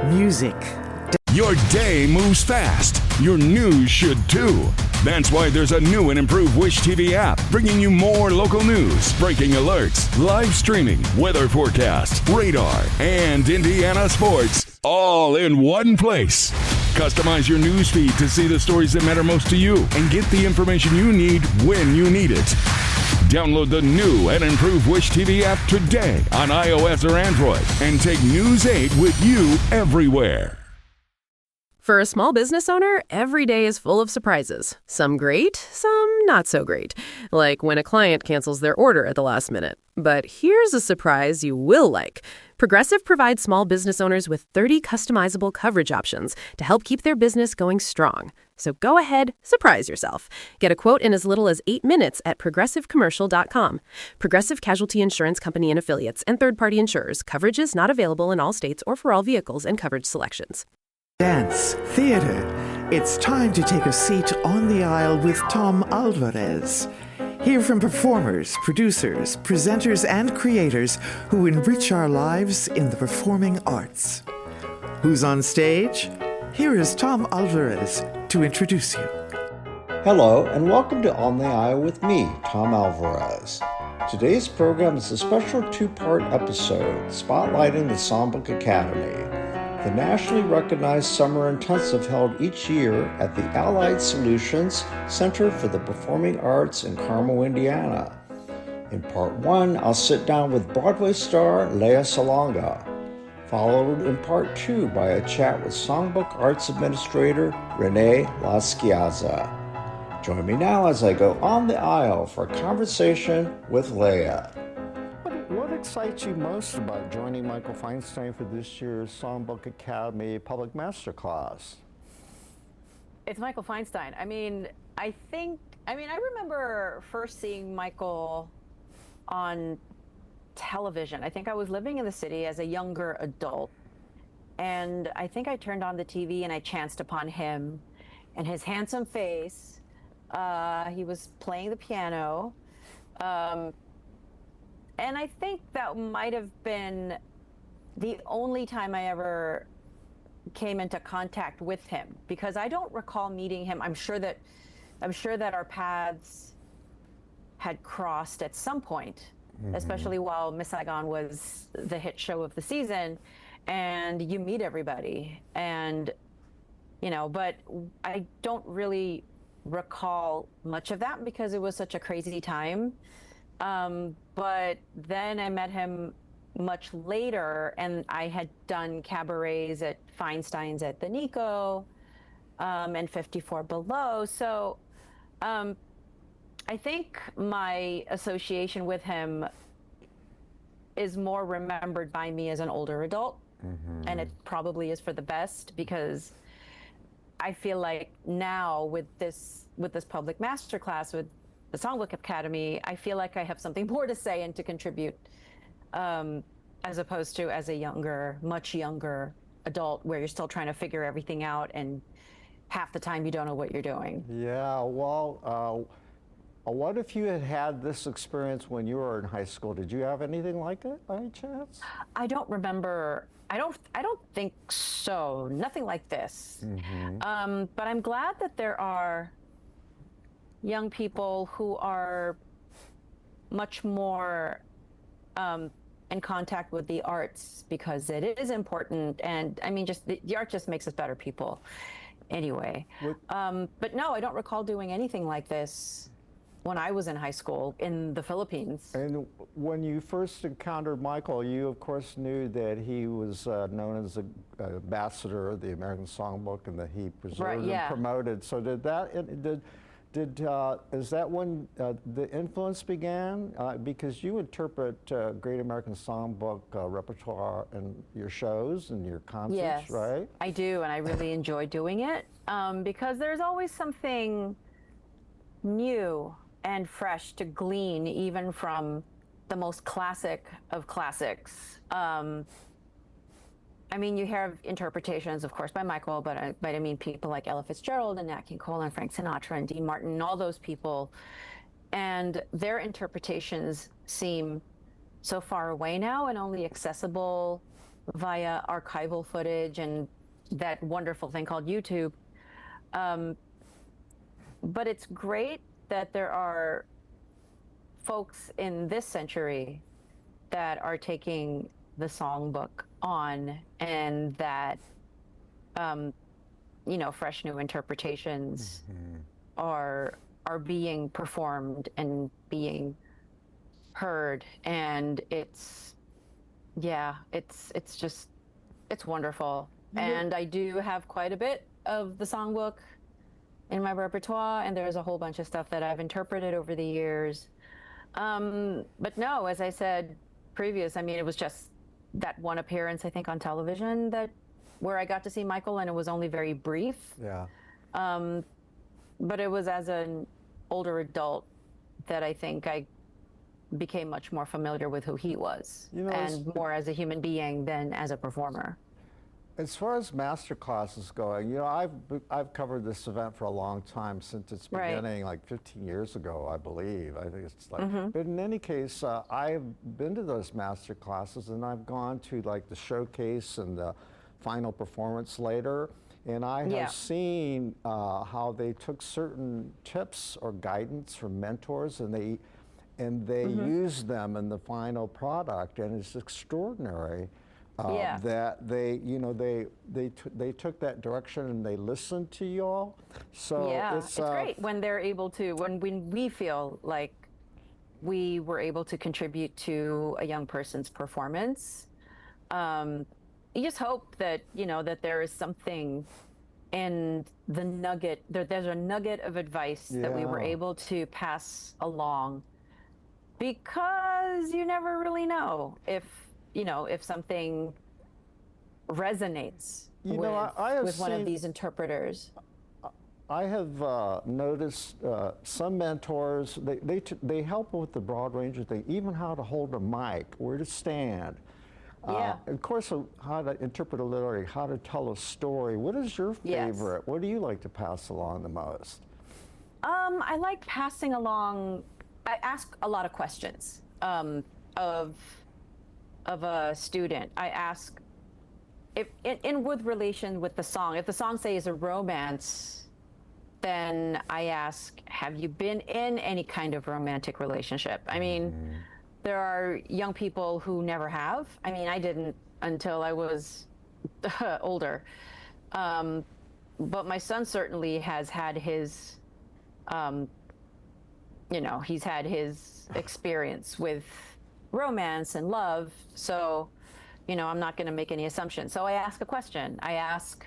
music. Your day moves fast. Your news should too. That's why there's a new and improved Wish TV app bringing you more local news, breaking alerts, live streaming, weather forecasts, radar, and Indiana sports all in one place. Customize your news feed to see the stories that matter most to you and get the information you need when you need it. Download the new and improved Wish TV app today on iOS or Android and take News 8 with you everywhere. For a small business owner, every day is full of surprises. Some great, some not so great. Like when a client cancels their order at the last minute. But here's a surprise you will like. Progressive provides small business owners with 30 customizable coverage options to help keep their business going strong. So go ahead, surprise yourself. Get a quote in as little as 8 minutes at progressivecommercial.com. Progressive Casualty Insurance Company and Affiliates and third-party insurers. Coverage is not available in all states or for all vehicles and coverage selections. Dance, theater. It's time to take a seat on the aisle with Tom Alvarez. Hear from performers, producers, presenters, and creators who enrich our lives in the performing arts. Who's on stage? Here is Tom Alvarez to introduce you. Hello, and welcome to On the Aisle with me, Tom Alvarez. Today's program is a special two-part episode spotlighting the Songbook Academy, the nationally recognized summer intensive held each year at the Allied Solutions Center for the Performing Arts in Carmel, Indiana. In part one, I'll sit down with Broadway star Renée Salonga, followed in part two by a chat with Songbook Arts Administrator Renée Schiazza. Join me now as I go on the aisle for a conversation with Renée. What excites you most about joining Michael Feinstein for this year's Songbook Academy Public Masterclass? It's Michael Feinstein. I remember first seeing Michael on television. I think I was living in the city as a younger adult. And I think I turned on the TV and I chanced upon him and his handsome face. He was playing the piano. And I think that might have been the only time I ever came into contact with him, because I don't recall meeting him. I'm sure that our paths had crossed at some point, especially while Miss Saigon was the hit show of the season, and you meet everybody, and but I don't really recall much of that because it was such a crazy time. But then I met him much later, and I had done cabarets at Feinstein's at the Nico, and 54 Below. So I think my association with him is more remembered by me as an older adult, and it probably is for the best, because I feel like now with this public masterclass with the Songbook Academy, I feel like I have something more to say and to contribute, as opposed to as a much younger adult, where you're still trying to figure everything out, and half the time you don't know what you're doing. Yeah, well, what if you had this experience when you were in high school? Did you have anything like it by any chance? I don't remember. I don't think so. Nothing like this. But I'm glad that there are young people who are much more in contact with the arts, because it is important, and just the art just makes us better people anyway. But no, I don't recall doing anything like this when I was in high school in the Philippines. And when you first encountered Michael, you of course knew that he was known as an ambassador of the American Songbook, and that he preserved and promoted. So is that when the influence began? Because you interpret Great American Songbook repertoire in your shows and your concerts, right? Yes, I do, and I really enjoy doing it, because there's always something new and fresh to glean, even from the most classic of classics. You hear interpretations, of course, by Michael, but I mean people like Ella Fitzgerald and Nat King Cole and Frank Sinatra and Dean Martin and all those people. And their interpretations seem so far away now and only accessible via archival footage and that wonderful thing called YouTube. But it's great that there are folks in this century that are taking the songbook on, and that fresh new interpretations are being performed and being heard, and it's wonderful. And I do have quite a bit of the songbook in my repertoire, and there's a whole bunch of stuff that I've interpreted over the years. But no, as I said previous, I mean, it was just that one appearance, I think, on television where I got to see Michael, and it was only very brief. Yeah. But it was as an older adult that I think I became much more familiar with who he was, and more as a human being than as a performer. As far as master classes going, I've covered this event for a long time, since its beginning, like 15 years ago, I believe. I think it's like, but in any case, I've been to those master classes, and I've gone to like the showcase and the final performance later, and I have seen how they took certain tips or guidance from mentors, and they used them in the final product, and it's extraordinary. That they took that direction and they listened to y'all. So it's great when they're able to, when we feel like we were able to contribute to a young person's performance. You just hope that that there is something in the nugget. There's a nugget of advice that we were able to pass along, because you never really know if something resonates with one of these interpreters. I have noticed some mentors, they help with the broad range of things, even how to hold a mic, where to stand. Of course, how to interpret a lyric, how to tell a story. What is your favorite? What do you like to pass along the most? I like passing along, I ask a lot of questions of a student. I ask, if with relation with the song, if the song, say, is a romance, then I ask, have you been in any kind of romantic relationship? I mean, there are young people who never have. I mean, I didn't until I was older. But my son certainly has had his, he's had his experience with romance and love. So, I'm not going to make any assumptions. So I ask a question. I ask,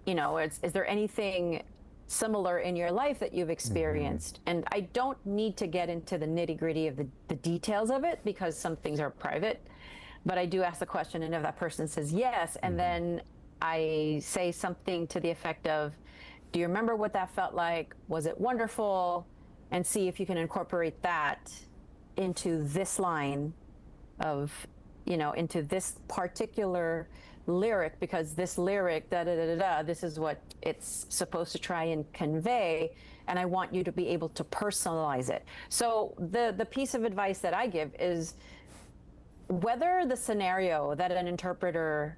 is there anything similar in your life that you've experienced? And I don't need to get into the nitty-gritty of the details of it, because some things are private. But I do ask the question, and if that person says yes, and then I say something to the effect of, do you remember what that felt like? Was it wonderful? And see if you can incorporate that into this line of, into this particular lyric, because this lyric, this is what it's supposed to try and convey, and I want you to be able to personalize it. So the piece of advice that I give is, whether the scenario that an interpreter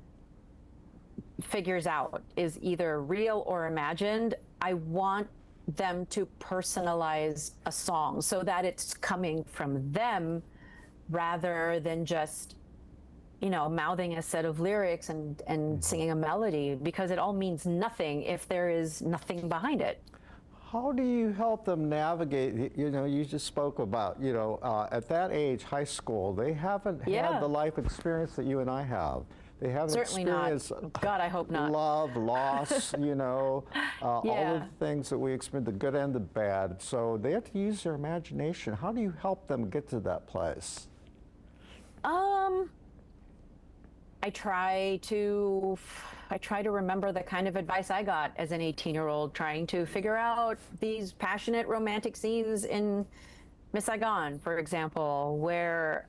figures out is either real or imagined, I want them to personalize a song so that it's coming from them, rather than just mouthing a set of lyrics and singing a melody, because it all means nothing if there is nothing behind it. How do you help them navigate? You just spoke about, at that age, high school, they haven't had the life experience that you and I have. They haven't experienced God, I hope not. Love, loss, all of the things that we experience, the good and the bad. So they have to use their imagination. How do you help them get to that place? I try to remember the kind of advice I got as an 18-year-old, trying to figure out these passionate romantic scenes in Miss Saigon, for example, where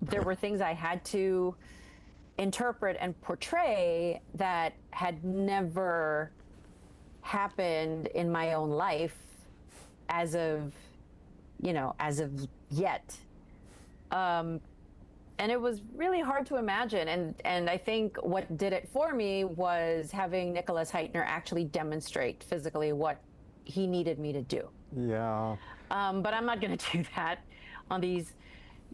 there were things I had to interpret and portray that had never happened in my own life as of yet. And it was really hard to imagine. And I think what did it for me was having Nicholas Heitner actually demonstrate physically what he needed me to do. Yeah. But I'm not going to do that on these,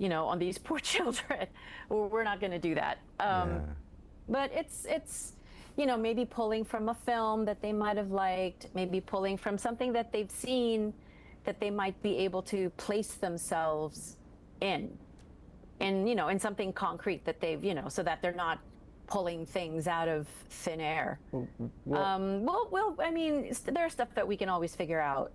on these poor children. We're not going to do that. But it's maybe pulling from a film that they might have liked, maybe pulling from something that they've seen that they might be able to place themselves in something concrete that they've, so that they're not pulling things out of thin air. Well, I mean, there's stuff that we can always figure out.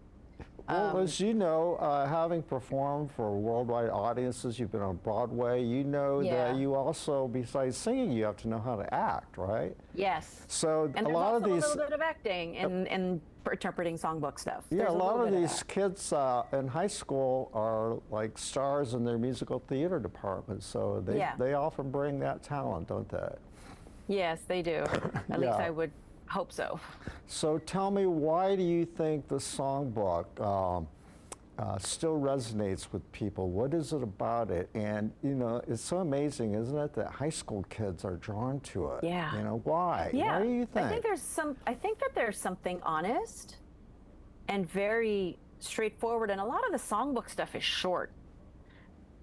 Well, as you know, having performed for worldwide audiences, you've been on Broadway, that you also, besides singing, you have to know how to act, right? Yes. So and a lot of these... a little bit of acting and interpreting songbook stuff. Yeah, a lot of these kids in high school are like stars in their musical theater department, so they often bring that talent, don't they? Yes, they do. At least I would hope so. So tell me, why do you think the songbook still resonates with people? What is it about it? And it's so amazing, isn't it, that high school kids are drawn to it? Yeah. Why? Yeah. Why do you think? I think that there's something honest and very straightforward, and a lot of the songbook stuff is short.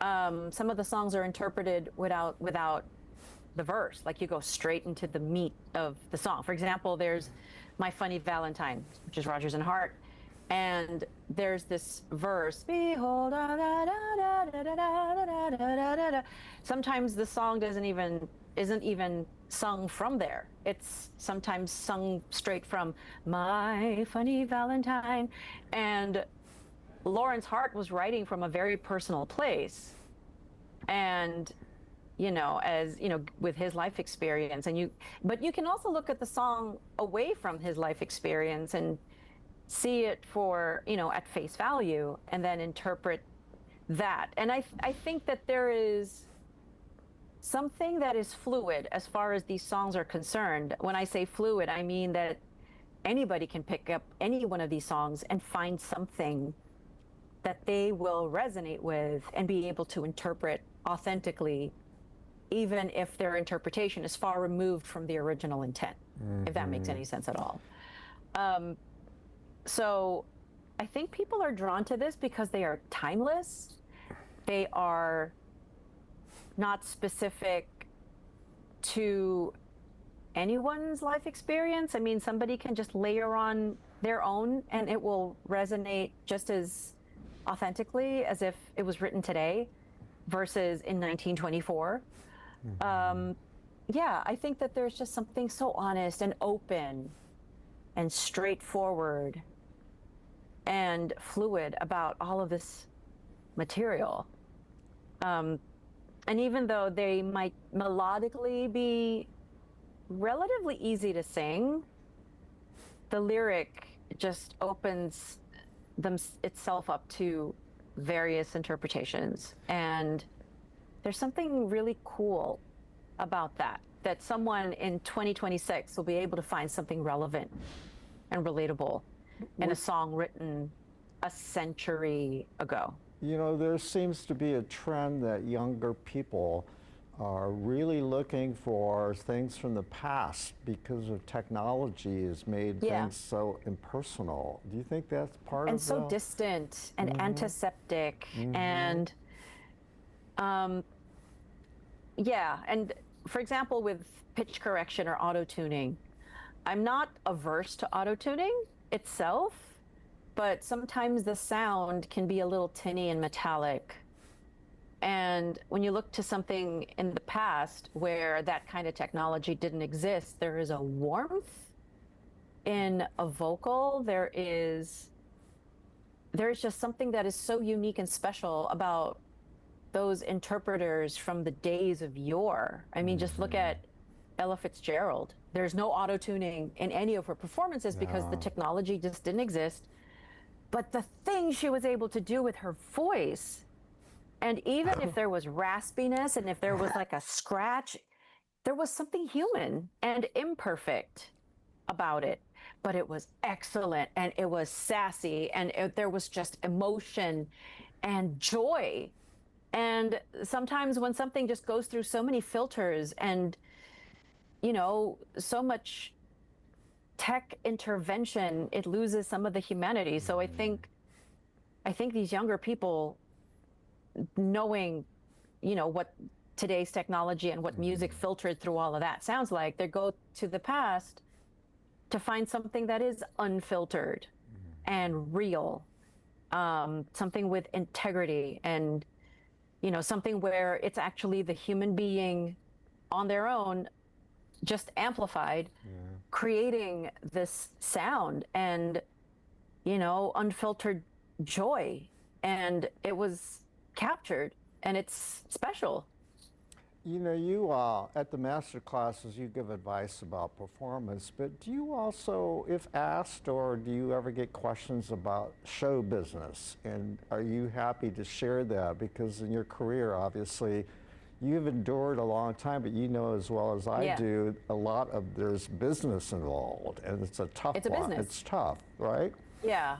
Some of the songs are interpreted without the verse, like you go straight into the meat of the song. For example, there's My Funny Valentine, which is Rodgers and Hart, and there's this verse, behold, da, da, da, da, da, da, da, da, da, da. Sometimes the song isn't even sung from there. It's sometimes sung straight from My Funny Valentine. And Lawrence Hart was writing from a very personal place, and with his life experience, but you can also look at the song away from his life experience and see it for, at face value, and then interpret that. And I think that there is something that is fluid as far as these songs are concerned. When I say fluid, I mean that anybody can pick up any one of these songs and find something that they will resonate with and be able to interpret authentically, even if their interpretation is far removed from the original intent, if that makes any sense at all. So I think people are drawn to this because they are timeless. They are not specific to anyone's life experience. I mean, somebody can just layer on their own and it will resonate just as authentically as if it was written today versus in 1924. I think that there's just something so honest and open and straightforward and fluid about all of this material. And even though they might melodically be relatively easy to sing, the lyric just opens itself up to various interpretations. And there's something really cool about that someone in 2026 will be able to find something relevant and relatable in a song written a century ago. There seems to be a trend that younger people are really looking for things from the past because of technology has made things so impersonal. Do you think that's part and of so distant and antiseptic and and for example, with pitch correction or auto-tuning, I'm not averse to auto-tuning itself, but sometimes the sound can be a little tinny and metallic. And when you look to something in the past where that kind of technology didn't exist, there is a warmth in a vocal. There is just something that is so unique and special about those interpreters from the days of yore. I mean, just look at Ella Fitzgerald. There's no auto-tuning in any of her performances because the technology just didn't exist. But the thing she was able to do with her voice, and even if there was raspiness and if there was like a scratch, there was something human and imperfect about it. But it was excellent and it was sassy and there was just emotion and joy And sometimes when something just goes through so many filters and, so much tech intervention, it loses some of the humanity. So I think these younger people, knowing, what today's technology and what music filtered through all of that sounds like, they go to the past to find something that is unfiltered and real, something with integrity, and something where it's actually the human being on their own, just amplified, creating this sound and unfiltered joy, and it was captured, and it's special. You at the master classes, you give advice about performance, but do you also, if asked, or do you ever get questions about show business? And are you happy to share that? Because in your career, obviously, you've endured a long time, but as well as I do, there's business involved, and it's a tough It's a one. business. It's tough, right? Yeah,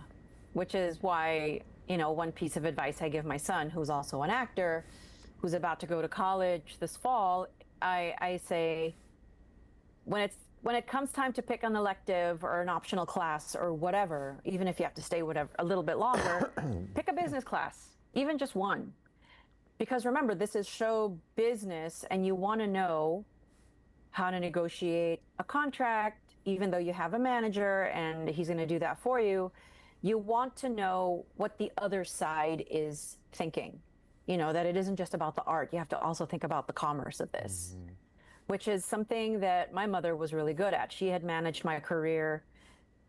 which is why, one piece of advice I give my son, who's also an actor, who's about to go to college this fall, I say, when it comes time to pick an elective or an optional class or whatever, even if you have to stay a little bit longer, pick a business class, even just one. Because remember, this is show business, and you want to know how to negotiate a contract, even though you have a manager and he's going to do that for you. You want to know what the other side is thinking. That it isn't just about the art. You have to also think about the commerce of this, which is something that my mother was really good at. She had managed my career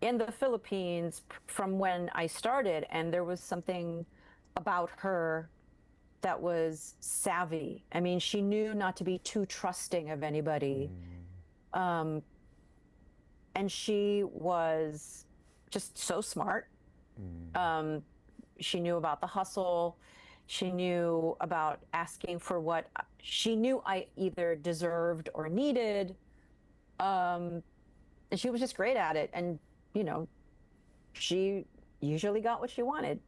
in the Philippines from when I started, and there was something about her that was savvy. I mean, she knew not to be too trusting of anybody. And she was just so smart. She knew about the hustle. She knew about asking for what she knew I either deserved or needed. And she was just great at it. And, she usually got what she wanted.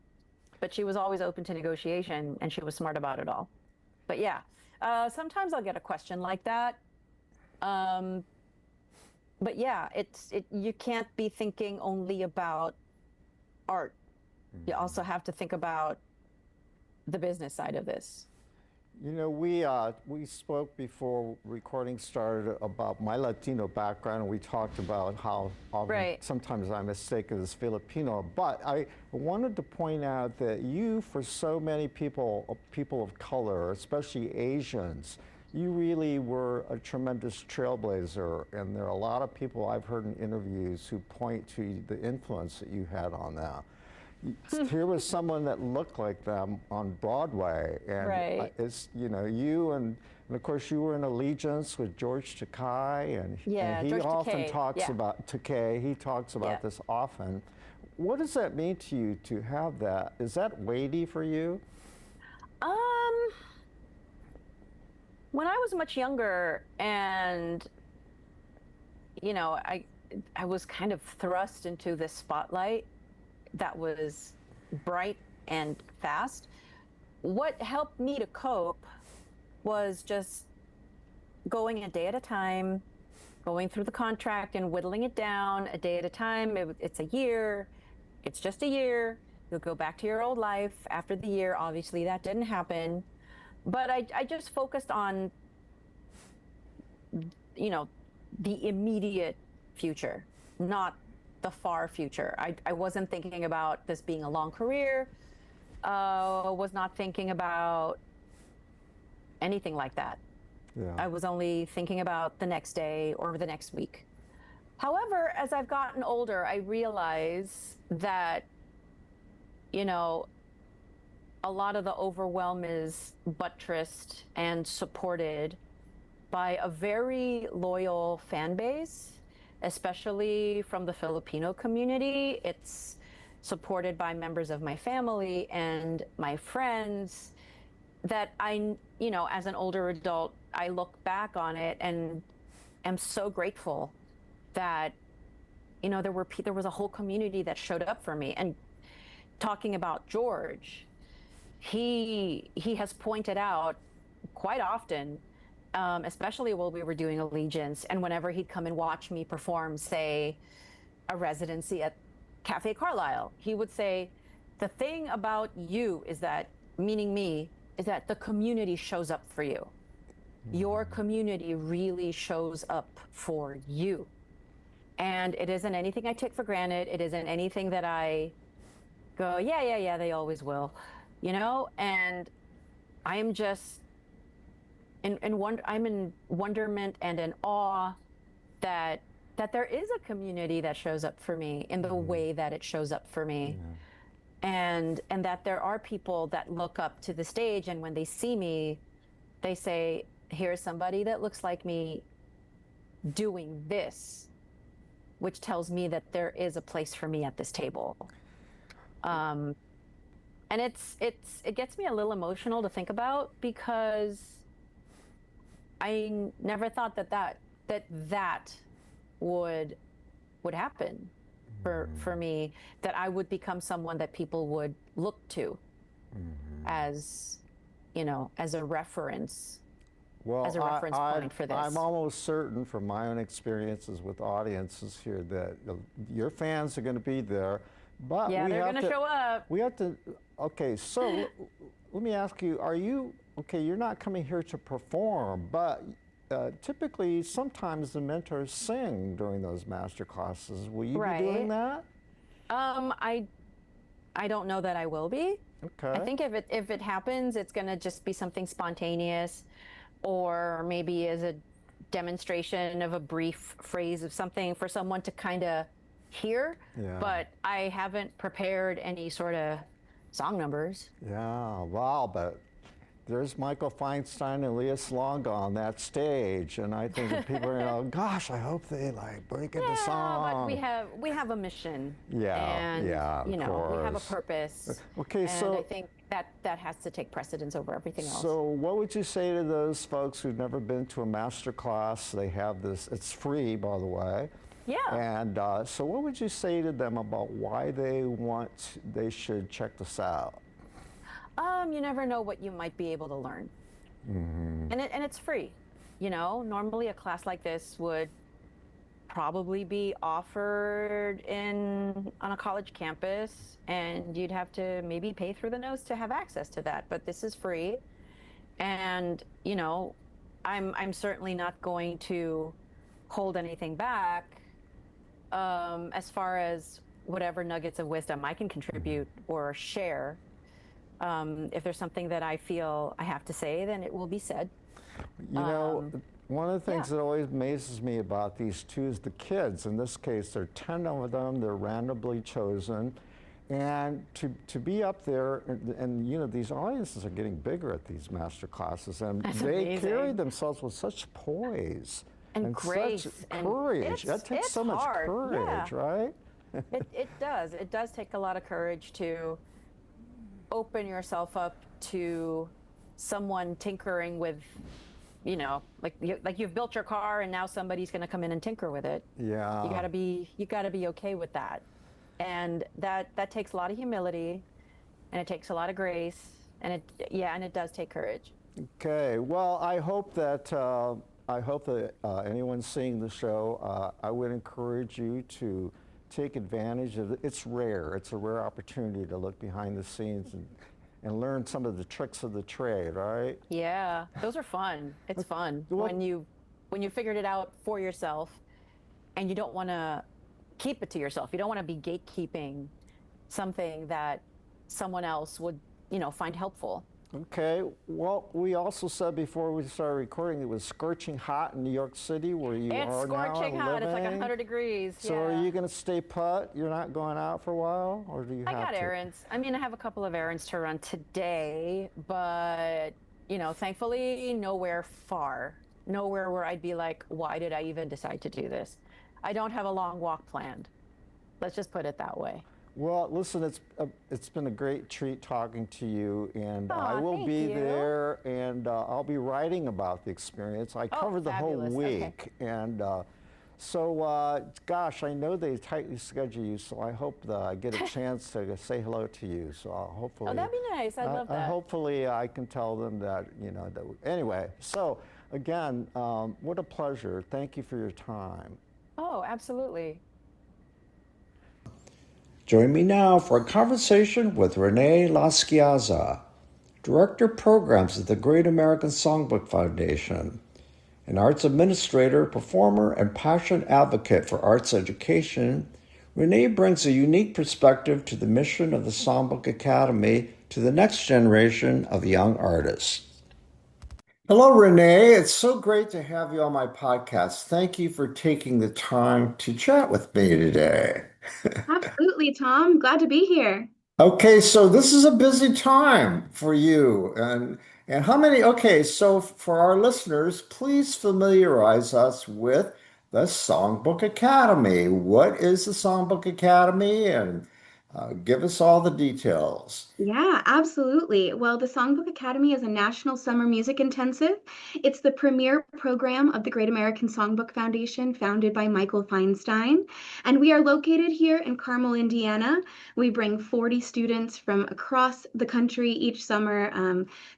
But she was always open to negotiation, and she was smart about it all. But yeah, sometimes I'll get a question like that. But yeah, you can't be thinking only about art. You also have to think about the business side of this. We spoke before recording started about my Latino background, and we talked about how sometimes I mistake it as Filipino. But I wanted to point out that for so many people of color, especially Asians, you really were a tremendous trailblazer, and there are a lot of people I've heard in interviews who point to the influence that you had on that. Here was someone that looked like them on Broadway, and you and of course you were in Allegiance with George Takei, and he George often Takei, talks about Takei. He talks about this often. What does that mean to you to have that? Is that weighty for you? When I was much younger, and I was kind of thrust into this spotlight that was bright and fast. What helped me to cope was just going a day at a time, going through the contract and whittling it down a day at a time. It's a year. It's just a year. You'll go back to your old life after the year. Obviously, that didn't happen. But I just focused on, the immediate future, not the far future. I wasn't thinking about this being a long career. Was not thinking about anything like that. Yeah. I was only thinking about the next day or the next week. However, as I've gotten older, I realize that, a lot of the overwhelm is buttressed and supported by a very loyal fan base, especially from the Filipino community. It's supported by members of my family and my friends that as an older adult, I look back on it and am so grateful that, there was a whole community that showed up for me. And talking about George, he has pointed out quite often, especially while we were doing Allegiance, and whenever he'd come and watch me perform, say, a residency at Cafe Carlyle, he would say, the thing about you is that, meaning me, is that the community shows up for you. Your community really shows up for you. And it isn't anything I take for granted. It isn't anything that I go, yeah, they always will, you know? And I am just I'm in wonderment and in awe that there is a community that shows up for me in the way that it shows up for me. And that there are people that look up to the stage, and when they see me, they say, here's somebody that looks like me doing this, which tells me that there is a place for me at this table. And it gets me a little emotional to think about, because I never thought that would happen for me, that I would become someone that people would look to as, you know, as a reference. Well, as a reference point for this. I'm almost certain from my own experiences with audiences here that your fans are going to be there, but yeah, they're going to show up. We have to. Okay, so let me ask you: are you okay? You're not coming here to perform, but typically, sometimes the mentors sing during those master classes. Will you be doing that? I don't know that I will be. Okay. I think if it happens, it's going to just be something spontaneous, or maybe as a demonstration of a brief phrase of something for someone to kind of hear. Yeah. But I haven't prepared any sort of song numbers. Yeah, wow, but there's Michael Feinstein and Salonga on that stage, and I think that people are, gosh, I hope they like break into song. But we have a mission. Yeah, and, yeah, you know, course. we have a purpose. Okay, and so I think that has to take precedence over everything else. So what would you say to those folks who've never been to a master class? They have this, it's free, by the way. Yeah. And so what would you say to them about why they should check this out? You never know what you might be able to learn. And it's free. You know, normally a class like this would probably be offered on a college campus, and you'd have to maybe pay through the nose to have access to that. But this is free. And, you know, I'm certainly not going to hold anything back as far as whatever nuggets of wisdom I can contribute or share. If there's something that I feel I have to say, then it will be said. You know, one of the things that always amazes me about these two is the kids. In this case, there are 10 of them. They're randomly chosen. And to be up there, and you know, these audiences are getting bigger at these master classes, and they carry themselves with such poise and grace such and courage. That takes so much courage, right? It does. It does take a lot of courage to open yourself up to someone tinkering with, you know, like you've built your car and now somebody's going to come in and tinker with it. Yeah. You got to be okay with that. And that takes a lot of humility, and it takes a lot of grace, and it does take courage. Okay. Well, I hope that anyone seeing the show, I would encourage you to take advantage of it. It's rare. It's a rare opportunity to look behind the scenes and learn some of the tricks of the trade, right? Yeah, those are fun. It's fun when you figured it out for yourself, and you don't want to keep it to yourself. You don't want to be gatekeeping something that someone else would, you know, find helpful. Okay. Well, we also said before we started recording it was scorching hot in New York City, where you are now living. It's scorching hot. It's like 100 degrees. So are you going to stay put? You're not going out for a while, or do you have to? I got errands. I mean, I have a couple of errands to run today, but, you know, thankfully nowhere far. Nowhere where I'd be like, why did I even decide to do this? I don't have a long walk planned. Let's just put it that way. Well, listen, it's been a great treat talking to you, and I will be there, and I'll be writing about the experience. I covered the whole week, and So, gosh, I know they tightly schedule you, so I hope that I get a chance to say hello to you. So, Oh, hopefully, that'd be nice. I'd love that. hopefully, I can tell them that that. Anyway, so again, what a pleasure. Thank you for your time. Oh, absolutely. Join me now for a conversation with Renée Schiazza, Director of Programs at the Great American Songbook Foundation, an arts administrator, performer, and passionate advocate for arts education. Renée brings a unique perspective to the mission of the Songbook Academy to the next generation of young artists. Hello, Renée. It's so great to have you on my podcast. Thank you for taking the time to chat with me today. Absolutely, Tom. Glad to be here. Okay, so this is a busy time for you. And how many? Okay, so for our listeners, please familiarize us with the Songbook Academy. What is the Songbook Academy? And give us all the details. Yeah, absolutely. Well, the Songbook Academy is a national summer music intensive. It's the premier program of the Great American Songbook Foundation, founded by Michael Feinstein. And we are located here in Carmel, Indiana. We bring 40 students from across the country each summer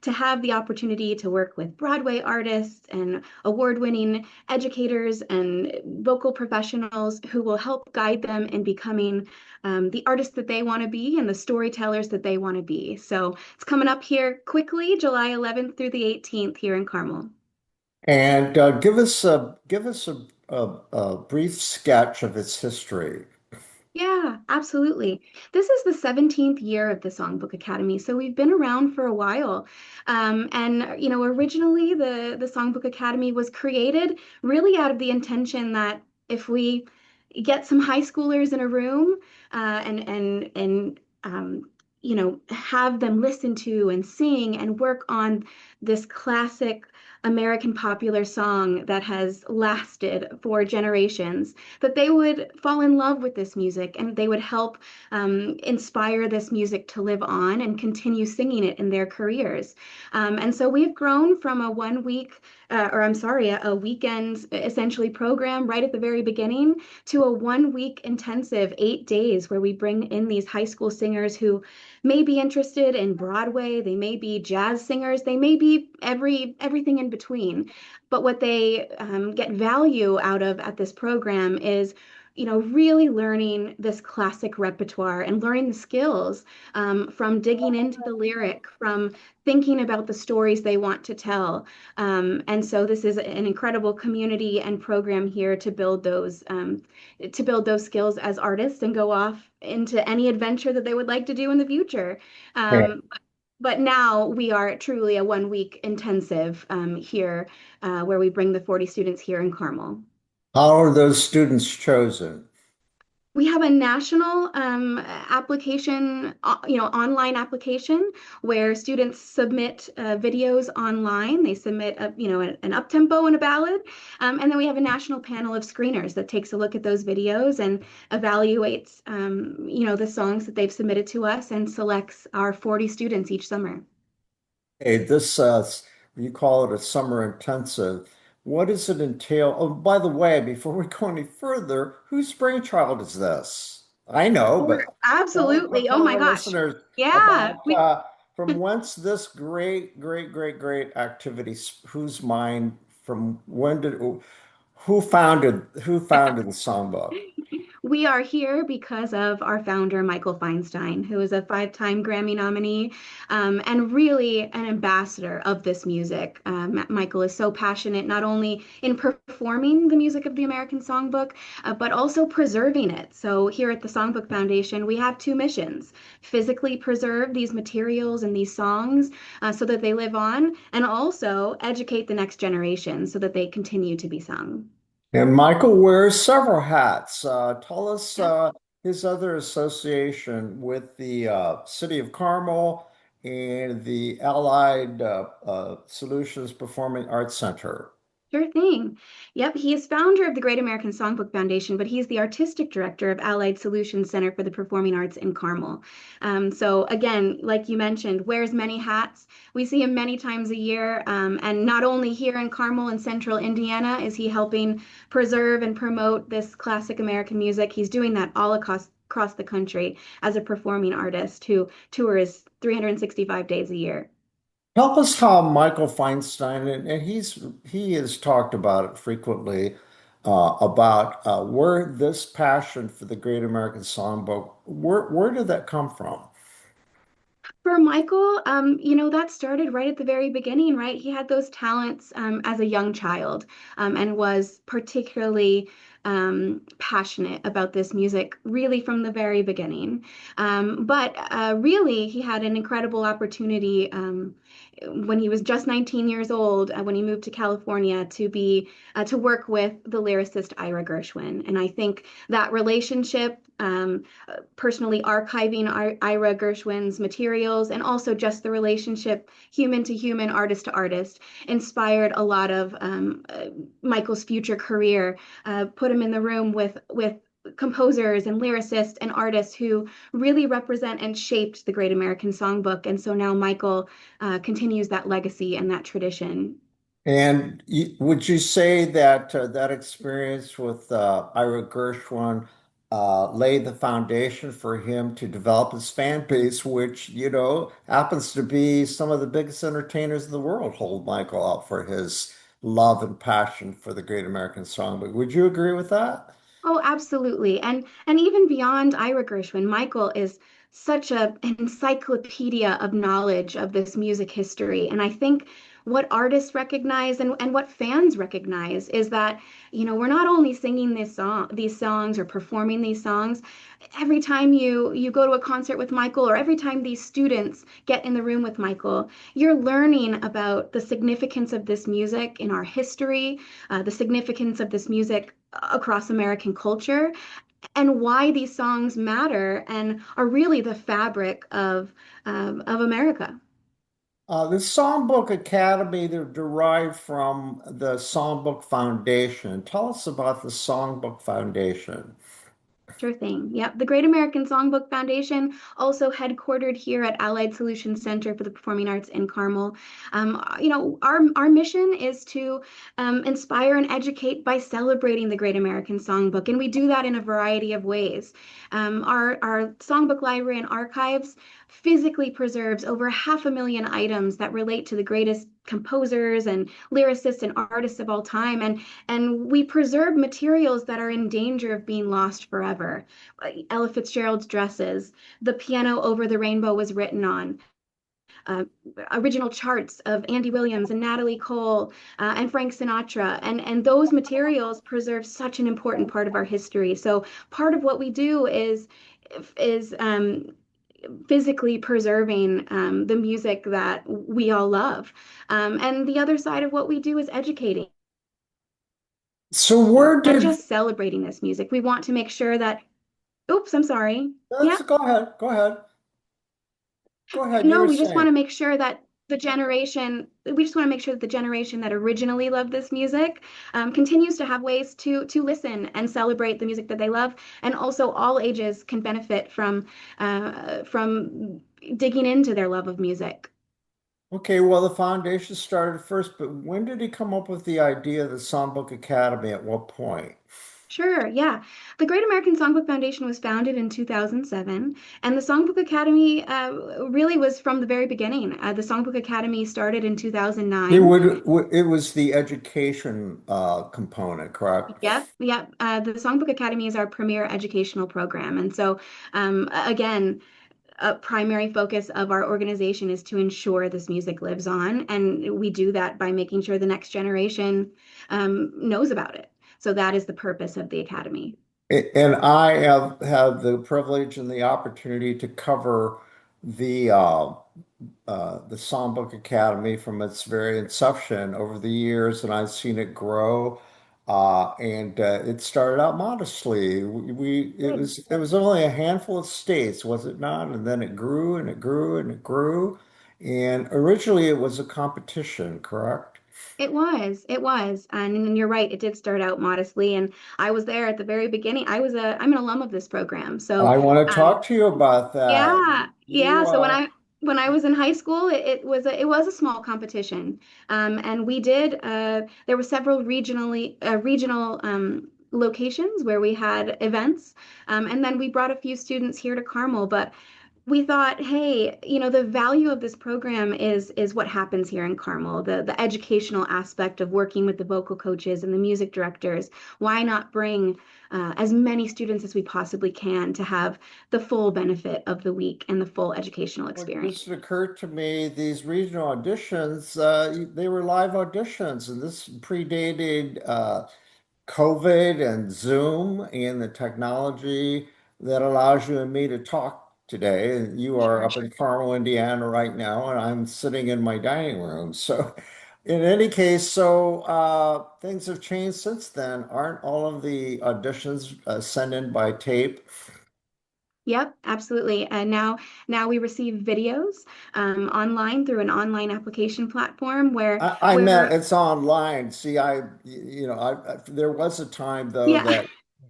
to have the opportunity to work with Broadway artists and award-winning educators and vocal professionals who will help guide them in becoming the artists that they want to be and the storytellers that they want to be. So it's coming up here quickly, July 11th through the 18th here in Carmel. And give us a brief sketch of its history. Yeah, absolutely. This is the 17th year of the Songbook Academy, so we've been around for a while. Originally the Songbook Academy was created really out of the intention that if we get some high schoolers in a room and have them listen to and sing and work on this classic American popular song that has lasted for generations, that they would fall in love with this music and they would help inspire this music to live on and continue singing it in their careers. And so we've grown from a 1 week, a weekend essentially program right at the very beginning to a 1 week intensive 8 days where we bring in these high school singers who may be interested in Broadway, they may be jazz singers, they may be everything in between. But what they get value out of at this program is really learning this classic repertoire and learning the skills from digging into the lyric, from thinking about the stories they want to tell. And so this is an incredible community and program here to build those skills as artists and go off into any adventure that they would like to do in the future. But now we are truly a 1 week intensive here where we bring the 40 students here in Carmel. How are those students chosen? We have a national application, online application where students submit videos online. They submit an up-tempo and a ballad. And then we have a national panel of screeners that takes a look at those videos and evaluates, the songs that they've submitted to us and selects our 40 students each summer. Hey, this you call it a summer intensive. What does it entail? Oh, by the way, before we go any further, whose brainchild is this? I know, but Absolutely. Oh tell my our gosh. listeners Yeah. about from whence this great activity, whose mind, from when did, who founded the songbook? We are here because of our founder, Michael Feinstein, who is a 5-time Grammy nominee and really an ambassador of this music. Michael is so passionate not only in performing the music of the American Songbook, but also preserving it. So here at the Songbook Foundation, we have two missions: physically preserve these materials and these songs so that they live on, and also educate the next generation so that they continue to be sung. And Michael wears several hats. Tell us Yeah. his other association with the City of Carmel and the Allied Solutions Performing Arts Center. Sure thing. Yep, he is founder of the Great American Songbook Foundation, but he's the artistic director of Allied Solutions Center for the Performing Arts in Carmel. So again, like you mentioned, wears many hats. We see him many times a year, and not only here in Carmel and Central Indiana is he helping preserve and promote this classic American music. He's doing that all across the country as a performing artist who tours 365 days a year. Help us how Michael Feinstein, and he has talked about it frequently, about where this passion for the Great American Songbook, where did that come from? For Michael, that started right at the very beginning, right? He had those talents as a young child, and was particularly passionate about this music really from the very beginning. But really, he had an incredible opportunity when he was just 19 years old, when he moved to California to work with the lyricist Ira Gershwin. And I think that relationship, personally archiving Ira Gershwin's materials, and also just the relationship human to human, artist to artist, inspired a lot of Michael's future career. Put him in the room with composers and lyricists and artists who really represent and shaped the Great American Songbook. And so now Michael continues that legacy and that tradition. And would you say that that experience with Ira Gershwin laid the foundation for him to develop his fan base, which, happens to be some of the biggest entertainers in the world hold Michael out for his love and passion for the Great American Songbook. Would you agree with that? Oh, absolutely. And even beyond Ira Gershwin, Michael is such an encyclopedia of knowledge of this music history. And I think what artists recognize and what fans recognize is that, we're not only singing these songs or performing these songs. Every time you go to a concert with Michael, or every time these students get in the room with Michael, you're learning about the significance of this music in our history, the significance of this music across American culture, and why these songs matter and are really the fabric of America. The Songbook Academy, they're derived from the Songbook Foundation. Tell us about the Songbook Foundation. Sure thing. Yep. The Great American Songbook Foundation, also headquartered here at Allied Solutions Center for the Performing Arts in Carmel. Our mission is to inspire and educate by celebrating the Great American Songbook, and we do that in a variety of ways. Our songbook library and archives physically preserves over 500,000 items that relate to the greatest composers and lyricists and artists of all time. And we preserve materials that are in danger of being lost forever. Ella Fitzgerald's dresses, the piano Over the Rainbow was written on, uh, original charts of Andy Williams and Natalie Cole, and Frank Sinatra. And those materials preserve such an important part of our history. So part of what we do is physically preserving the music that we all love. And the other side of what we do is educating. So where Not did, just celebrating this music. We want to make sure that, oops, I'm sorry. Yeah, let's go ahead, go ahead, go ahead. You no, were we just want saying. to make sure that we just want to make sure that the generation that originally loved this music continues to have ways to listen and celebrate the music that they love, and also all ages can benefit from digging into their love of music. Okay, well, the foundation started first, but when did he come up with the idea of the Songbook Academy? At what point? Sure, yeah. The Great American Songbook Foundation was founded in 2007, and the Songbook Academy really was from the very beginning. The Songbook Academy started in It 2009. would, it was the education component, correct? Yep, yep. The Songbook Academy is our premier educational program. And so, again, a primary focus of our organization is to ensure this music lives on. And we do that by making sure the next generation knows about it. So that is the purpose of the Academy. And I have had the privilege and the opportunity to cover the the Songbook Academy from its very inception over the years, and I've seen it grow. And it started out modestly. Good. It was only a handful of states, was it not? And then it grew and it grew and it grew. And originally it was a competition, correct? It was, and you're right. It did start out modestly, and I was there at the very beginning. I'm an alum of this program, so I want to um, talk to you about that. yeah, You, yeah. So when I was in high school, it was a small competition, and we did. There were several regional locations where we had events, and then we brought a few students here to Carmel, but we thought, hey, the value of this program is what happens here in Carmel, the educational aspect of working with the vocal coaches and the music directors. Why not bring as many students as we possibly can to have the full benefit of the week and the full educational what experience? just occurred to me, these regional auditions, they were live auditions, and this predated COVID and Zoom and the technology that allows you and me to talk today. And you are Sure, up sure. in Carmel, Indiana right now, and I'm sitting in my dining room. So, in any case, things have changed since then. Aren't all of the auditions sent in by tape? Yep, absolutely. And now we receive videos online through an online application platform I meant where it's online. See, there was a time though yeah, that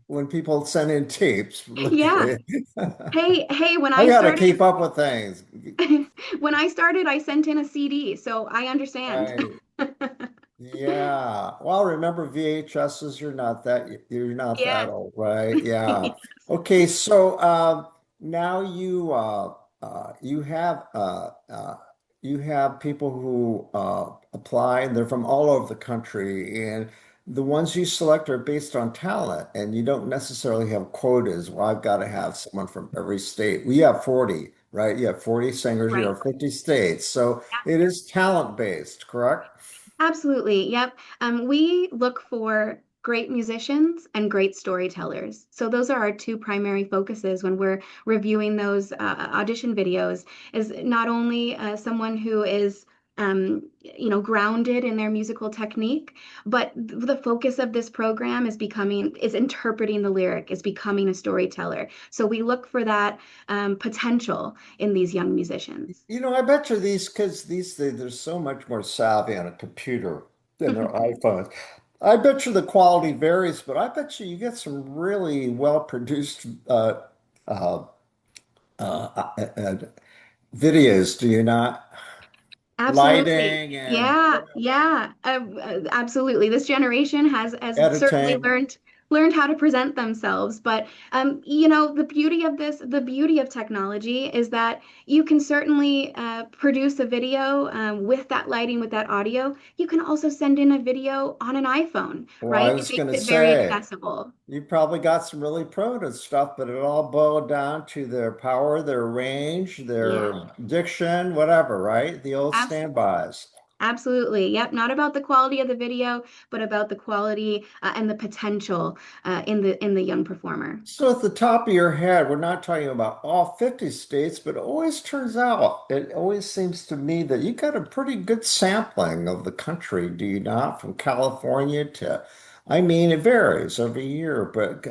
when people sent in tapes, yeah. literally, Hey, when I I got to started keep up with things. when I started, I sent in a CD, so I understand. Right. Yeah. Well, remember VHSs, you're not that Yeah. old, right? Yeah. Okay, so now you have people who apply and they're from all over the country, and the ones you select are based on talent, and you don't necessarily have quotas. Well, I've got to have someone from every state. We have 40, right? You have 40 singers, you Right. have 50 states. So it is talent based, correct? Absolutely. Yep. We look for great musicians and great storytellers. So those are our two primary focuses when we're reviewing those audition videos, is not only someone who is grounded in their musical technique, but the focus of this program is interpreting the lyric, is becoming a storyteller. So we look for that potential in these young musicians. I bet you these kids these days they're so much more savvy on a computer than their iPhones. I bet you the quality varies, but I bet you get some really well-produced uh, videos, do you not? Absolutely. Lighting and Yeah, yeah, absolutely. This generation has certainly editing. learned how to present themselves. But the beauty of technology is that you can certainly produce a video with that lighting, with that audio. You can also send in a video on an iPhone, Well, I right? It was going makes to it very say, accessible. you probably got some really primitive stuff, but it all boiled down to their power, their range, Yeah, their diction, whatever, right? The old abs standbys. absolutely. Yep. Not about the quality of the video, but about the quality and the potential in the young performer. So at the top of your head, we're not talking about all 50 states, but it always seems to me that you got a pretty good sampling of the country, do you not? From California to, I mean, it varies every year, but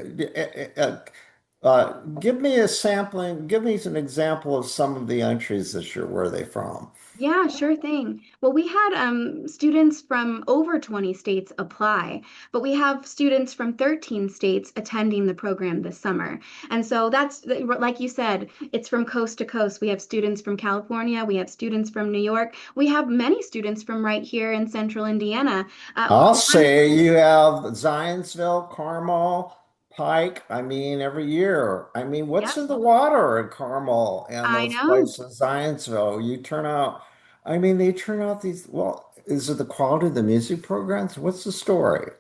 give me a sampling, give me an example of some of the entries this year. Where are they from? Yeah, sure thing. Well, we had students from over 20 states apply, but we have students from 13 states attending the program this summer. And so that's, like you said, it's from coast to coast. We have students from California, we have students from New York, we have many students from right here in central Indiana. I'll One, say you have Zionsville, Carmel, Pike. I mean, every year. I mean, what's yep, in the water in Carmel and I those know. places, Zionsville? I mean, they turn out well, is it the quality of the music programs? What's the story?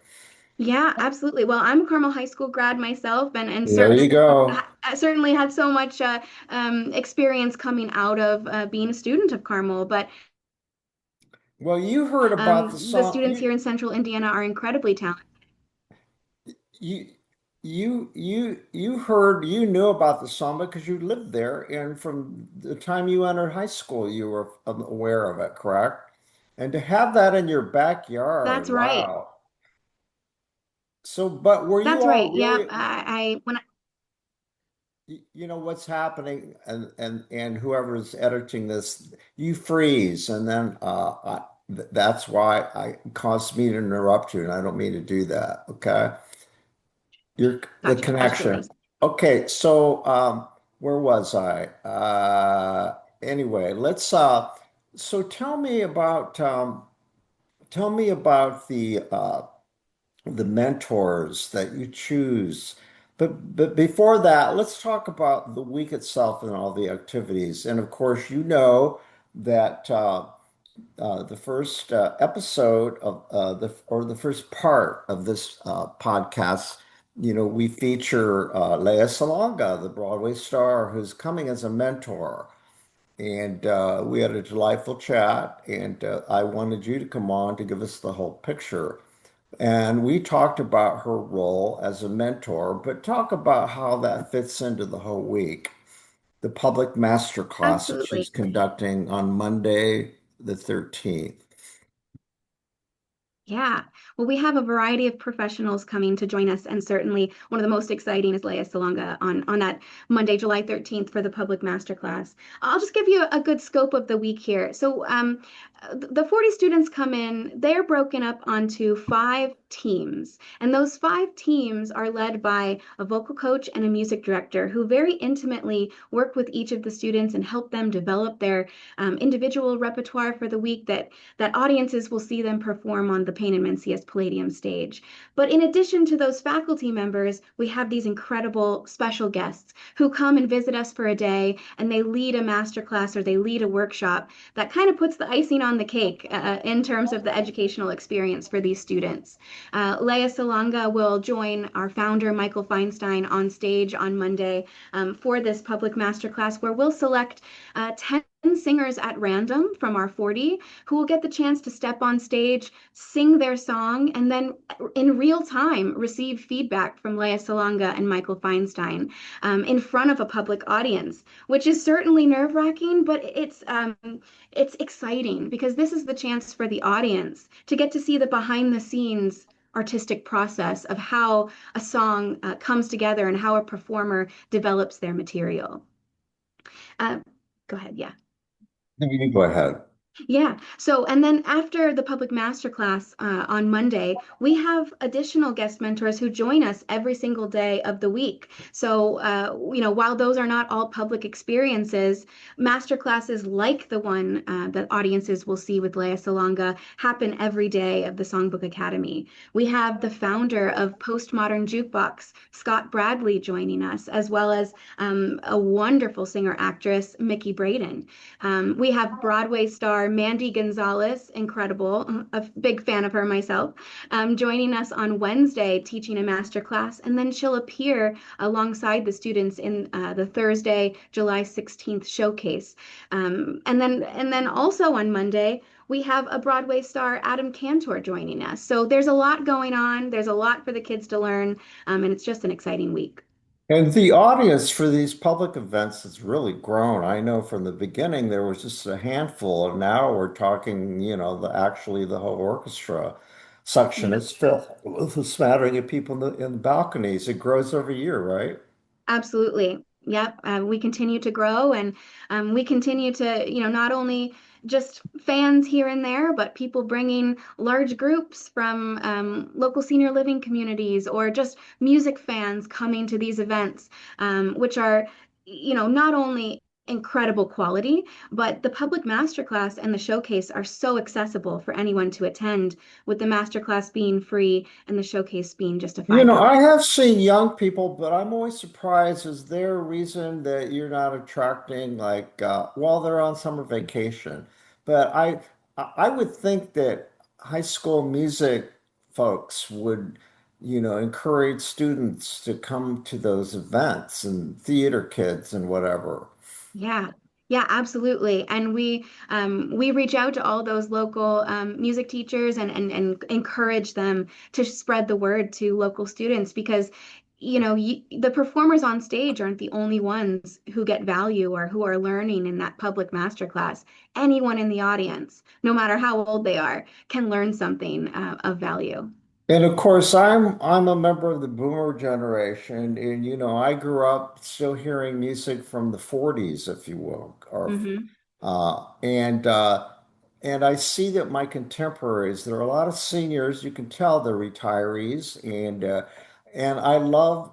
Yeah, absolutely. Well, I'm a Carmel High School grad myself, and There you go. certainly had so much experience coming out of being a student of Carmel. But Well, you heard about the the song. students here in Central Indiana are incredibly talented. You you knew about the samba because you lived there, and from the time you entered high school, you were aware of it, correct? And to have that in your That's backyard, right. wow. So, but were you That's right. all Yeah. really, I when I, you know what's happening, and whoever's editing this, you freeze, and then That's why it caused me to interrupt you, and I don't mean to do that. Okay. The Gotcha. connection. Absolutely. Okay, so where was I? Anyway, let's so tell me about the mentors that you choose. But before that, let's talk about the week itself and all the activities. And of course, you know that the first episode of the first part of this podcast, we feature Leah Salonga, the Broadway star, who's coming as a mentor. And we had a delightful chat, and I wanted you to come on to give us the whole picture. And we talked about her role as a mentor, but talk about how that fits into the whole week. The public master class that Absolutely. she's conducting on Monday, the 13th. Yeah. Well, we have a variety of professionals coming to join us, and certainly one of the most exciting is Leah Salonga on that Monday, July 13th for the public masterclass. I'll just give you a good scope of the week here. So the 40 students come in, they're broken up onto 5 teams, and those 5 teams are led by a vocal coach and a music director who very intimately work with each of the students and help them develop their individual repertoire for the week that audiences will see them perform on the Payne and Mencius Palladium stage. But in addition to those faculty members, we have these incredible special guests who come and visit us for a day, and they lead a masterclass or they lead a workshop that kind of puts the icing on the cake in terms of the educational experience for these students. Leah Salonga will join our founder, Michael Feinstein, on stage on Monday for this public masterclass where we'll select 10 singers at random from our 40 who will get the chance to step on stage, sing their song, and then in real time receive feedback from Leah Salonga and Michael Feinstein in front of a public audience, which is certainly nerve-wracking, but it's exciting because this is the chance for the audience to get to see the behind-the-scenes artistic process of how a song comes together and how a performer develops their material. Go ahead, yeah. You go ahead. Yeah. So, and then after the public masterclass on Monday, we have additional guest mentors who join us every single day of the week. So, while those are not all public experiences, masterclasses like the one that audiences will see with Leah Salonga happen every day of the Songbook Academy. We have the founder of Postmodern Jukebox, Scott Bradley, joining us, as well as a wonderful singer-actress, Mickey Braden. We have Broadway star Mandy Gonzalez, incredible, a big fan of her myself, joining us on Wednesday teaching a master class, and then she'll appear alongside the students in the Thursday, July 16th showcase. And then also on Monday, we have a Broadway star, Adam Cantor, joining us. So there's a lot going on. There's a lot for the kids to learn, and it's just an exciting week. And the audience for these public events has really grown. I know from the beginning there was just a handful, and now we're talking, actually the whole orchestra section is filled with a smattering of people in the balconies. It grows every year, right? Absolutely. Yep. We continue to grow and we continue to, not only just fans here and there, but people bringing large groups from local senior living communities or just music fans coming to these events, which are, not only incredible quality, but the public masterclass and the showcase are so accessible for anyone to attend, with the masterclass being free and the showcase being just a $5. I have seen young people, but I'm always surprised. Is there a reason that you're not attracting like while they're on summer vacation? But I would think that high school music folks would, encourage students to come to those events and theater kids and whatever. Yeah. Yeah, absolutely. And we reach out to all those local music teachers and encourage them to spread the word to local students because, the performers on stage aren't the only ones who get value or who are learning in that public masterclass. Anyone in the audience, no matter how old they are, can learn something of value. And of course, I'm a member of the boomer generation, and I grew up still hearing music from the 40s, if you will, or Hmm. and And I see that my contemporaries, there are a lot of seniors, you can tell they're retirees, and I love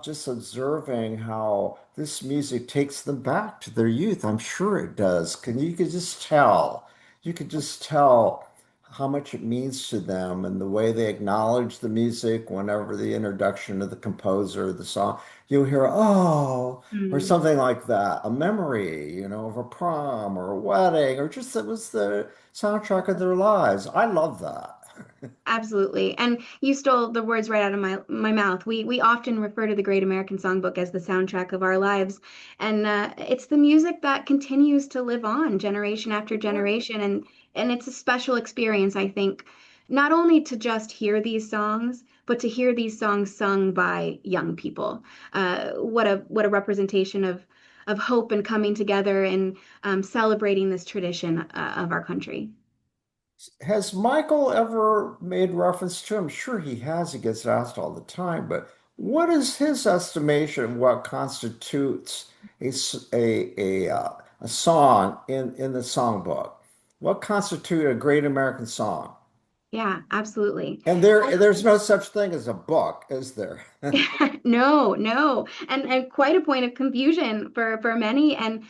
just observing how this music takes them back to their youth. I'm sure it does. You could just tell. You could just tell how much it means to them and the way they acknowledge the music whenever the introduction of the composer, the song, you'll hear, oh, or Mm. something like that, a memory, of a prom or a wedding, or just it was the soundtrack of their lives. I love that. Absolutely. And you stole the words right out of my mouth. We often refer to the Great American Songbook as the soundtrack of our lives. And it's the music that continues to live on generation after generation. And it's a special experience, I think, not only to just hear these songs, but to hear these songs sung by young people. What a representation of hope and coming together and celebrating this tradition of our country. Has Michael ever made reference to, I'm sure he has, he gets asked all the time, but what is his estimation of what constitutes a song in the songbook? What constitutes a great American song? Yeah, absolutely. And there's no such thing as a book, is there? No, no, and quite a point of confusion for many, and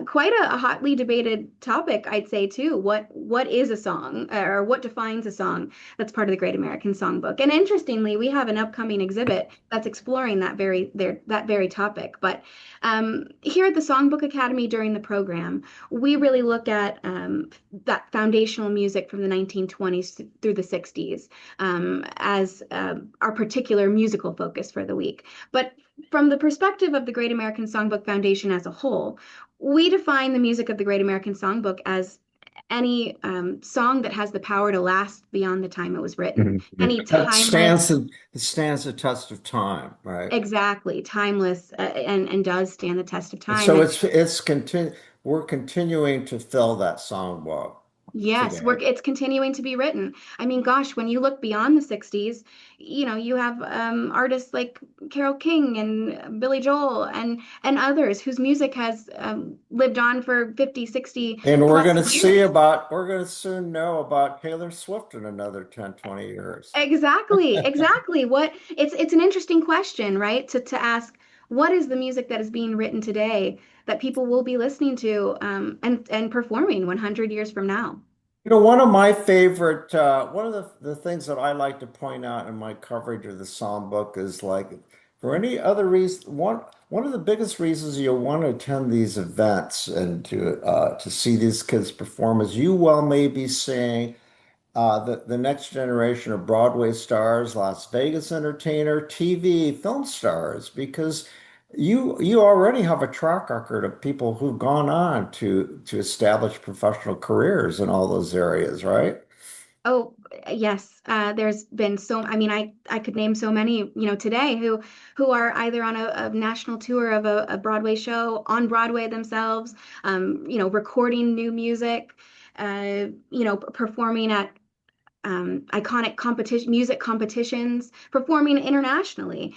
quite a hotly debated topic, I'd say too. What is a song, or what defines a song that's part of the Great American Songbook? And interestingly, we have an upcoming exhibit that's exploring that very topic. But here at the Songbook Academy during the program, we really look at that foundational music from the 1920s through the 60s as our particular musical focus for the week. But from the perspective of the Great American Songbook Foundation as a whole, we define the music of the Great American Songbook as any song that has the power to last beyond the time it was written. Mhm. Any That timeless, it stands the test of time, right? exactly, timeless, and does stand the test of time. So And it's we're continuing to fill that songbook yes, today. it's continuing to be written. I mean, gosh, when you look beyond the 60s, you have artists like Carole King and Billy Joel and others whose music has lived on for 50, 60 And plus years. we're going to soon know about Taylor Swift in another 10, 20 years. Exactly, exactly. It's an interesting question, right? To ask what is the music that is being written today that people will be listening to and performing 100 years from now. One of my favorite, one of the things that I like to point out in my coverage of the songbook is like, for any other reason, one of the biggest reasons you'll want to attend these events and to see these kids perform is you well may be seeing the next generation of Broadway stars, Las Vegas entertainer, TV, film stars, because you already have a track record of people who've gone on to establish professional careers in all those areas, right? Oh, yes. There's been I mean, I could name so many, today who are either on a national tour of a Broadway show, on Broadway themselves, recording new music, performing at iconic music competitions, performing internationally,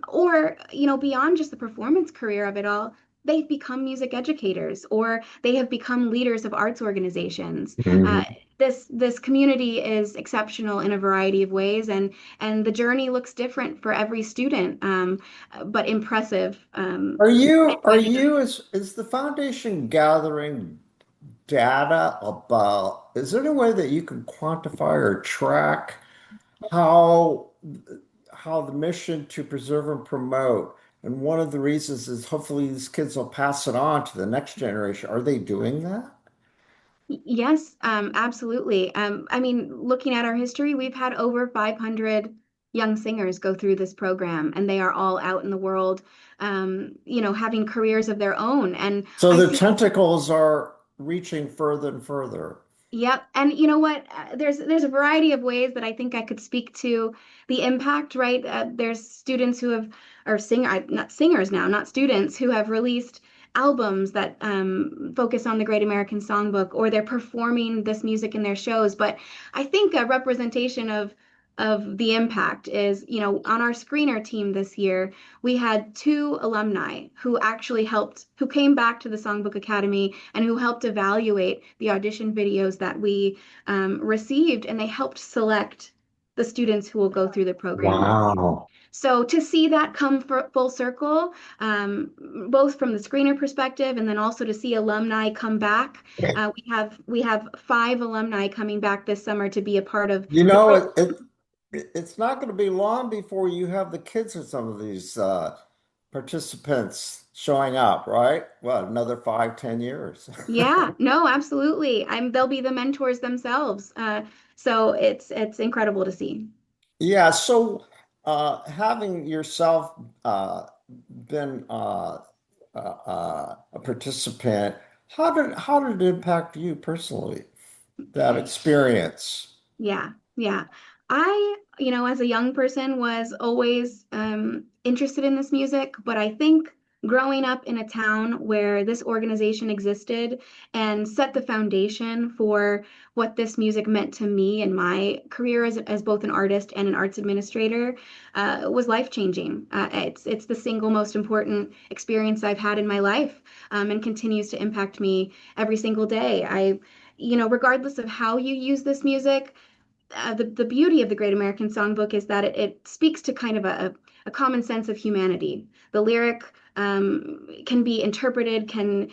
or beyond just the performance career of it all, they've become music educators or they have become leaders of arts organizations. This community is exceptional in a variety of ways, and the journey looks different for every student, but impressive. Is the foundation gathering data about, is there any way that you can quantify or track how how the mission to preserve and promote, and one of the reasons is hopefully these kids will pass it on to the next generation. Are they doing that? Yes, absolutely. I mean, looking at our history, we've had over 500 young singers go through this program, and they are all out in the world, having careers of their own. And So I the think, tentacles are reaching further and further. yep. And you know what? There's a variety of ways that I think I could speak to the impact, right? There's students who have, or not singers now, not students, who have released albums that focus on the Great American Songbook, or they're performing this music in their shows. But I think a representation of of the impact is, on our screener team this year, we had two alumni who actually who came back to the Songbook Academy and who helped evaluate the audition videos that we received, and they helped select the students who will go through the program this year. Wow. So to see that come full circle, both from the screener perspective and then also to see alumni come back, we have 5 alumni coming back this summer to be a part of You the know, program. it's not going to be long before you have the kids of some of these participants showing up, right? Well, another 5, 10 years. Yeah, no, absolutely. They'll be the mentors themselves. So it's incredible to see. Yeah, so having yourself been a participant, how did it impact you personally, that experience? Yeah, yeah. As a young person, was always interested in this music, but I think growing up in a town where this organization existed and set the foundation for what this music meant to me and my career as both an artist and an arts administrator was life-changing. It's the single most important experience I've had in my life, and continues to impact me every single day. Regardless of how you use this music, the beauty of the Great American Songbook is that it speaks to kind of a common sense of humanity. The lyric can be interpreted, can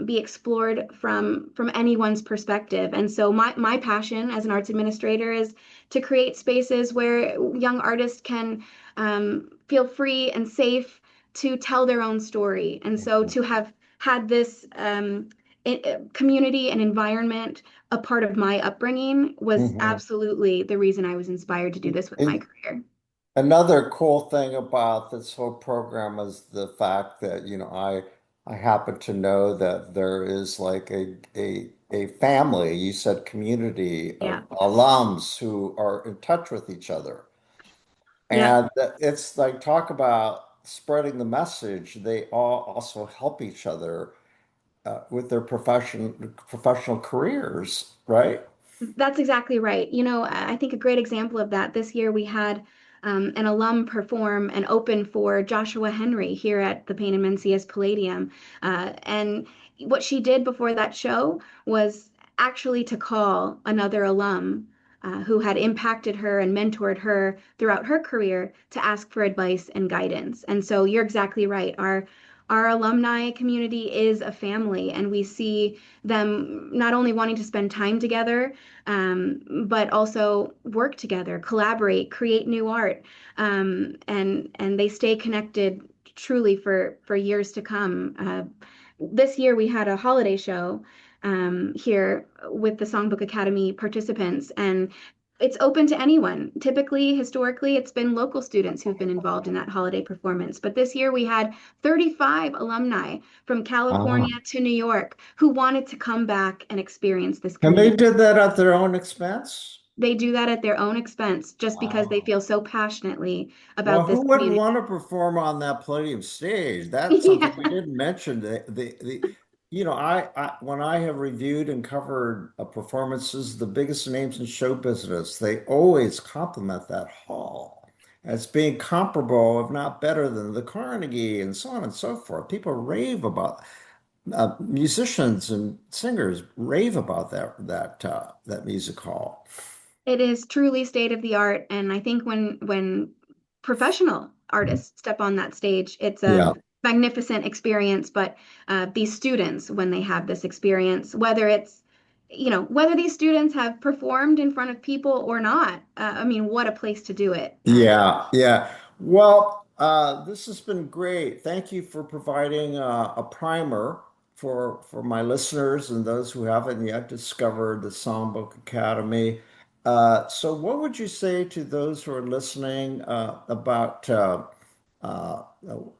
be explored from anyone's perspective. And so my passion as an arts administrator is to create spaces where young artists can feel free and safe to tell their own story. And so to have had this community and environment a part of my upbringing was Mhm. absolutely the reason I was inspired to do this with my And career. another cool thing about this whole program is the fact that, I happen to know that there is like a family, you said community Yeah. of alums who are in touch with each other. Yep. And it's like talk about spreading the message. They all also help each other with their professional careers, right? That's exactly right. I think a great example of that this year we had an alum perform and open for Joshua Henry here at the Payne and Mencius Palladium. And what she did before that show was actually to call another alum who had impacted her and mentored her throughout her career to ask for advice and guidance. And so you're exactly right. Our alumni community is a family, and we see them not only wanting to spend time together, but also work together, collaborate, create new art, and they stay connected truly for years to come. This year we had a holiday show here with the Songbook Academy participants, and it's open to anyone. Typically, historically, it's been local students who've been involved in that holiday performance. But this year we had 35 alumni from Ah. California to New York who wanted to come back and experience this And they community. did that at their own expense? They do that at their own expense just because they Wow. feel so passionately Well, about this who wouldn't community. want to perform on that palladium stage? That's something we Yeah. didn't mention. I when I have reviewed and covered performances, the biggest names in show business, they always compliment that hall as being comparable, if not better than the Carnegie and so on and so forth. People rave about musicians and singers rave about that music hall. It is truly state of the art, and I think when professional artists step on that stage, it's a Yeah. magnificent experience. But these students, when they have this experience, whether these students have performed in front of people or not, I mean, what a place to do it. Yeah, yeah. Well, this has been great. Thank you for providing a primer for my listeners and those who haven't yet discovered the Songbook Academy. So, what would you say to those who are listening about uh,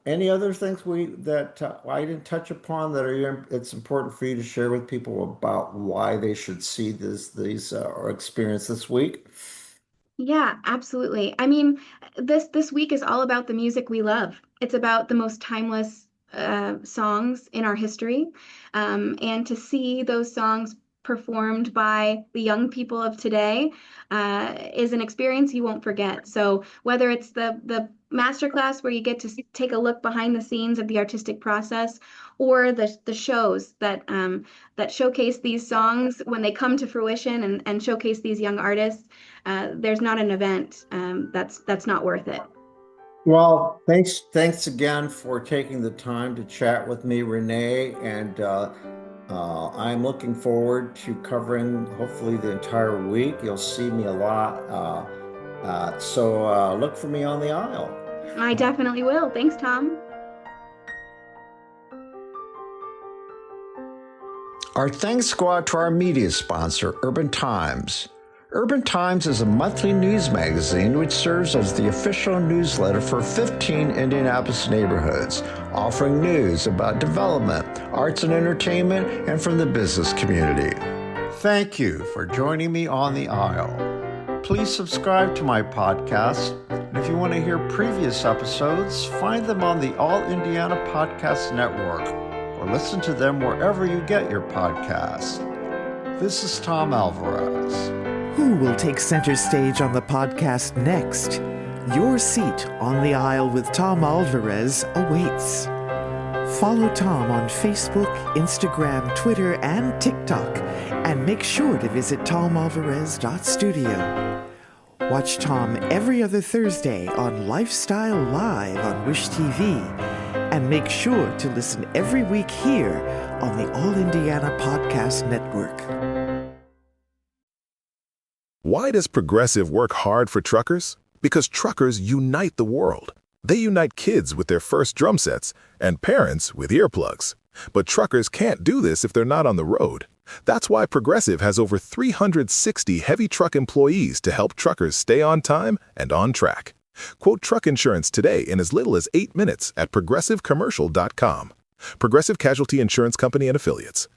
any other things that I didn't touch upon that it's important for you to share with people about why they should see these or experience this week? Yeah, absolutely. I mean, this week is all about the music we love. It's about the most timeless songs in our history, and to see those songs performed by the young people of today is an experience you won't forget. So whether it's the masterclass where you get to take a look behind the scenes of the artistic process, or the shows that showcase these songs when they come to fruition and showcase these young artists, there's not an event that's not worth it. Well, thanks again for taking the time to chat with me, Renee, and I'm looking forward to covering hopefully the entire week. You'll see me a lot, so look for me on the aisle. I definitely will. Thanks, Tom. Our thanks go out to our media sponsor, Urban Times. Urban Times is a monthly news magazine which serves as the official newsletter for 15 Indianapolis neighborhoods, offering news about development, arts and entertainment, and from the business community. Thank you for joining me on the aisle. Please subscribe to my podcast, and if you want to hear previous episodes, find them on the All Indiana Podcast Network, or listen to them wherever you get your podcasts. This is Tom Alvarez. Who will take center stage on the podcast next? Your seat on the aisle with Tom Alvarez awaits. Follow Tom on Facebook, Instagram, Twitter, and TikTok, and make sure to visit tomalvarez.studio. Watch Tom every other Thursday on Lifestyle Live on Wish TV, and make sure to listen every week here on the All Indiana Podcast Network. Why does Progressive work hard for truckers? Because truckers unite the world. They unite kids with their first drum sets and parents with earplugs. But truckers can't do this if they're not on the road. That's why Progressive has over 360 heavy truck employees to help truckers stay on time and on track. Quote truck insurance today in as little as 8 minutes at progressivecommercial.com. Progressive Casualty Insurance Company and Affiliates.